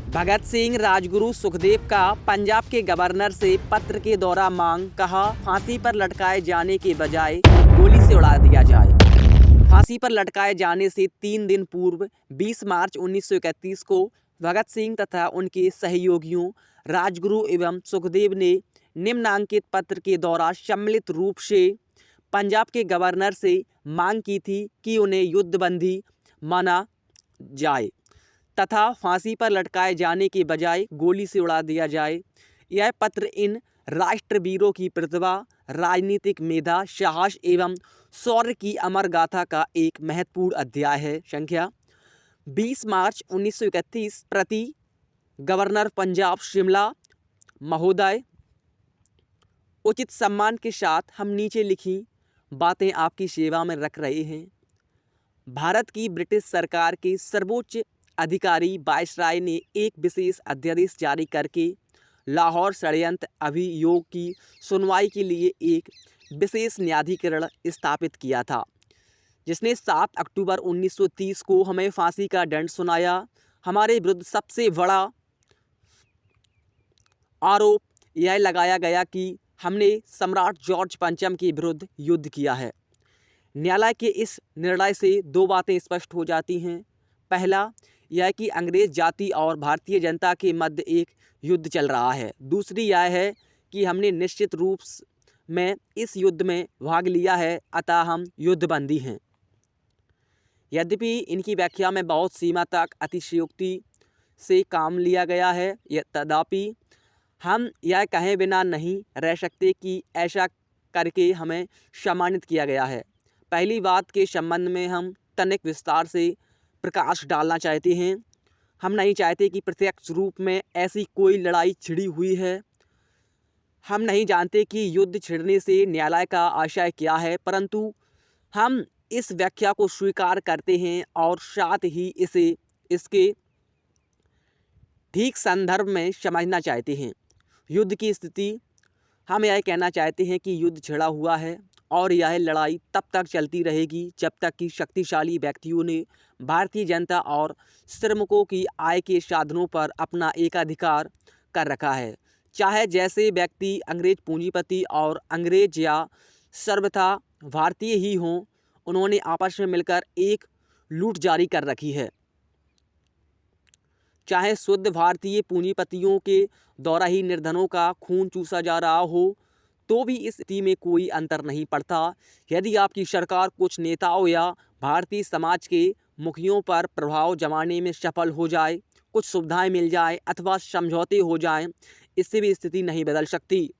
भगत सिंह राजगुरु सुखदेव का पंजाब के गवर्नर से पत्र के द्वारा मांग, कहा फांसी पर लटकाए जाने के बजाय गोली से उड़ा दिया जाए। फांसी पर लटकाए जाने से 3 दिन पूर्व 20 मार्च 1931 को भगत सिंह तथा उनके सहयोगियों राजगुरु एवं सुखदेव ने निम्नांकित पत्र के द्वारा सम्मिलित रूप से पंजाब के गवर्नर से मांग की थी कि उन्हें युद्धबंदी माना जाए तथा फांसी पर लटकाए जाने के बजाय गोली से उड़ा दिया जाए। यह पत्र इन राष्ट्रवीरों की प्रतिभा, राजनीतिक मेधा, साहस एवं शौर्य की अमर गाथा का एक महत्वपूर्ण अध्याय है। संख्या 20 मार्च 1931 प्रति गवर्नर पंजाब शिमला महोदय, उचित सम्मान के साथ हम नीचे लिखी बातें आपकी सेवा में रख रहे हैं। भारत की ब्रिटिश सरकार के सर्वोच्च अधिकारी वायसराय ने एक विशेष अध्यादेश जारी करके लाहौर षड्यंत्र अभियोग की सुनवाई के लिए एक विशेष न्यायाधिकरण स्थापित किया था, जिसने 7 अक्टूबर 1930 को हमें फांसी का दंड सुनाया। हमारे विरुद्ध सबसे बड़ा आरोप यह लगाया गया कि हमने सम्राट जॉर्ज पंचम के विरुद्ध युद्ध किया है। न्यायालय के इस निर्णय से 2 बातें स्पष्ट हो जाती हैं। पहला यह कि अंग्रेज जाति और भारतीय जनता के मध्य एक युद्ध चल रहा है। दूसरी यह है कि हमने निश्चित रूप में इस युद्ध में भाग लिया है, अतः हम युद्धबंदी हैं। यद्यपि इनकी व्याख्या में बहुत सीमा तक अतिशयोक्ति से काम लिया गया है, तथापि हम यह कहे बिना नहीं रह सकते कि ऐसा करके हमें सम्मानित किया गया है। पहली बात के संबंध में हम तनिक विस्तार से प्रकाश डालना चाहते हैं। हम नहीं चाहते कि प्रत्यक्ष रूप में ऐसी कोई लड़ाई छिड़ी हुई है। हम नहीं जानते कि युद्ध छिड़ने से न्यायालय का आशय क्या है, परंतु हम इस व्याख्या को स्वीकार करते हैं और साथ ही इसे इसके ठीक संदर्भ में समझना चाहते हैं। युद्ध की स्थिति, हम यह कहना चाहते हैं कि युद्ध छिड़ा हुआ है और यह लड़ाई तब तक चलती रहेगी जब तक कि शक्तिशाली व्यक्तियों ने भारतीय जनता और श्रमिकों की आय के साधनों पर अपना एकाधिकार कर रखा है। चाहे जैसे व्यक्ति अंग्रेज पूंजीपति और अंग्रेज या सर्वथा भारतीय ही हों, उन्होंने आपस में मिलकर एक लूट जारी कर रखी है। चाहे शुद्ध भारतीय पूंजीपतियों के द्वारा ही निर्धनों का खून चूसा जा रहा हो, तो भी इस स्थिति में कोई अंतर नहीं पड़ता। यदि आपकी सरकार कुछ नेताओं या भारतीय समाज के मुखियों पर प्रभाव जमाने में सफल हो जाए, कुछ सुविधाएं मिल जाए अथवा समझौते हो जाएं, इससे भी स्थिति नहीं बदल सकती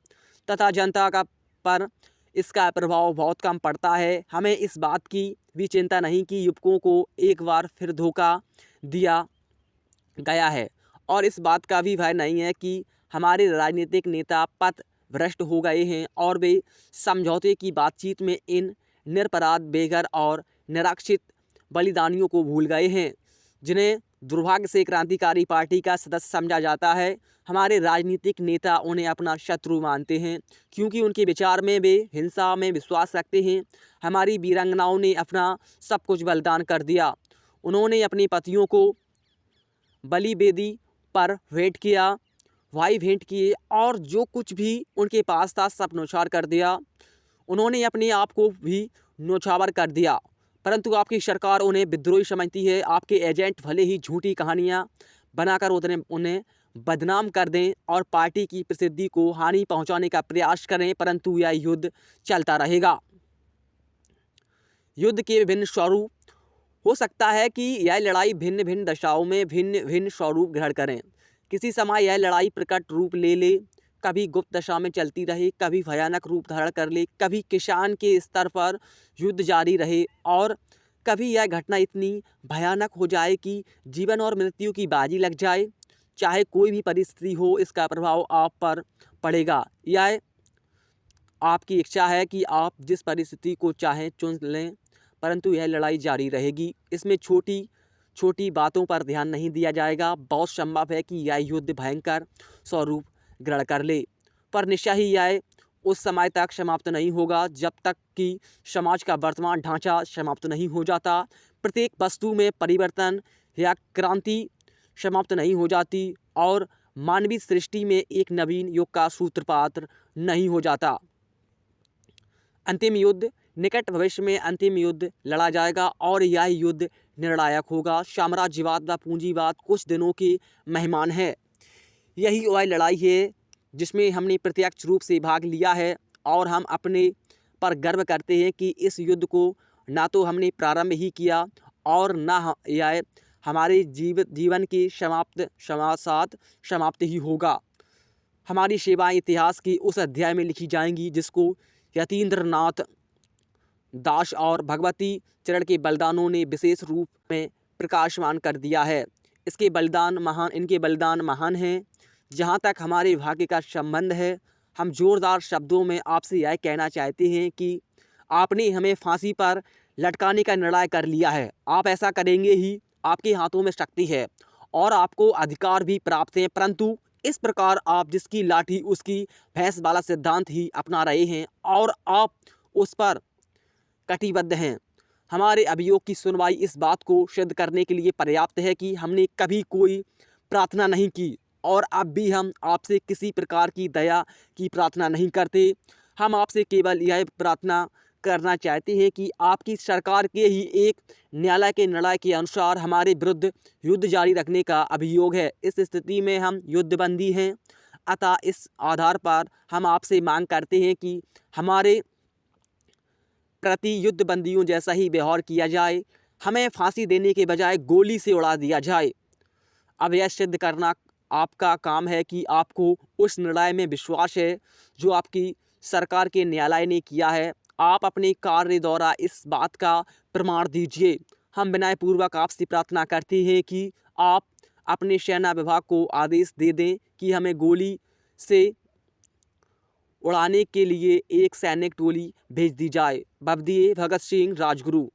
तथा जनता का पर इसका प्रभाव बहुत कम पड़ता है। हमें इस बात की भी चिंता नहीं कि युवकों को एक बार फिर धोखा दिया गया है और इस बात का भी भय नहीं है कि हमारे राजनीतिक नेता पथ भ्रष्ट हो गए हैं और वे समझौते की बातचीत में इन निरपराध, बेघर और निराश्रित बलिदानियों को भूल गए हैं, जिन्हें दुर्भाग्य से क्रांतिकारी पार्टी का सदस्य समझा जाता है। हमारे राजनीतिक नेता उन्हें अपना शत्रु मानते हैं क्योंकि उनके विचार में वे हिंसा में विश्वास रखते हैं। हमारी वीरांगनाओं ने अपना सब कुछ बलिदान कर दिया। उन्होंने अपने पतियों को बलि बेदी पर भेंट किया, भाई भेंट किए और जो कुछ भी उनके पास था सब न्यौछावर कर दिया। उन्होंने अपने आप को भी न्यौछावर कर दिया, परंतु आपकी सरकार उन्हें विद्रोही समझती है। आपके एजेंट भले ही झूठी कहानियां बनाकर उन्हें बदनाम कर दें और पार्टी की प्रसिद्धि को हानि पहुंचाने का प्रयास करें, परंतु यह युद्ध चलता रहेगा। युद्ध के विभिन्न स्वरूप हो सकता है कि यह लड़ाई भिन्न भिन्न दशाओं में भिन्न भिन्न स्वरूप ग्रहण करें। किसी समय यह लड़ाई प्रकट रूप ले ले, कभी गुप्त दशा में चलती रहे, कभी भयानक रूप धारण कर ले, कभी किसान के स्तर पर युद्ध जारी रहे और कभी यह घटना इतनी भयानक हो जाए कि जीवन और मृत्यु की बाजी लग जाए। चाहे कोई भी परिस्थिति हो, इसका प्रभाव आप पर पड़ेगा। यह आपकी इच्छा है कि आप जिस परिस्थिति को चाहें चुन लें, परंतु यह लड़ाई जारी रहेगी। इसमें छोटी छोटी बातों पर ध्यान नहीं दिया जाएगा। बहुत संभव है कि यह युद्ध भयंकर स्वरूप ग्रहण कर ले, पर निश्चय ही यह उस समय तक समाप्त नहीं होगा जब तक कि समाज का वर्तमान ढांचा समाप्त नहीं हो जाता। प्रत्येक वस्तु में परिवर्तन या क्रांति समाप्त नहीं हो जाती और मानवीय सृष्टि में एक नवीन युग का सूत्रपात नहीं हो जाता। अंतिम युद्ध निकट भविष्य में अंतिम युद्ध लड़ा जाएगा और यह युद्ध निर्णायक होगा। साम्राज्यवाद व पूंजीवाद कुछ दिनों के मेहमान है। यही वह लड़ाई है जिसमें हमने प्रत्यक्ष रूप से भाग लिया है और हम अपने पर गर्व करते हैं कि इस युद्ध को ना तो हमने प्रारंभ ही किया और ना यह हमारे जीवन के साथ समाप्त ही होगा। हमारी सेवाएं इतिहास के उस अध्याय में लिखी जाएंगी जिसको यतीन्द्रनाथ दास और भगवती चरण के बलिदानों ने विशेष रूप में प्रकाशमान कर दिया है। इनके बलिदान महान हैं। जहाँ तक हमारे भाग्य का संबंध है, हम जोरदार शब्दों में आपसे यह कहना चाहते हैं कि आपने हमें फांसी पर लटकाने का निर्णय कर लिया है। आप ऐसा करेंगे ही, आपके हाथों में शक्ति है और आपको अधिकार भी प्राप्त है, परंतु इस प्रकार आप जिसकी लाठी उसकी भैंस वाला सिद्धांत ही अपना रहे हैं और आप उस पर कटिबद्ध हैं। हमारे अभियोग की सुनवाई इस बात को सिद्ध करने के लिए पर्याप्त है कि हमने कभी कोई प्रार्थना नहीं की और अब भी हम आपसे किसी प्रकार की दया की प्रार्थना नहीं करते। हम आपसे केवल यह प्रार्थना करना चाहते हैं कि आपकी सरकार के ही एक न्यायालय के निर्णय के अनुसार हमारे विरुद्ध युद्ध जारी रखने का अभियोग है। इस स्थिति में हम युद्धबंदी हैं, अतः इस आधार पर हम आपसे मांग करते हैं कि हमारे प्रति युद्धबंदियों जैसा ही व्यवहार किया जाए, हमें फांसी देने के बजाय गोली से उड़ा दिया जाए। अब यह सिद्ध करना आपका काम है कि आपको उस निर्णय में विश्वास है जो आपकी सरकार के न्यायालय ने किया है। आप अपने कार्य द्वारा इस बात का प्रमाण दीजिए। हम विनयपूर्वक आपसे प्रार्थना करते हैं कि आप अपने सेना विभाग को आदेश दे दें कि हमें गोली से उड़ाने के लिए एक सैनिक टोली भेज दी जाए। भवदीय भगत सिंह, राजगुरु।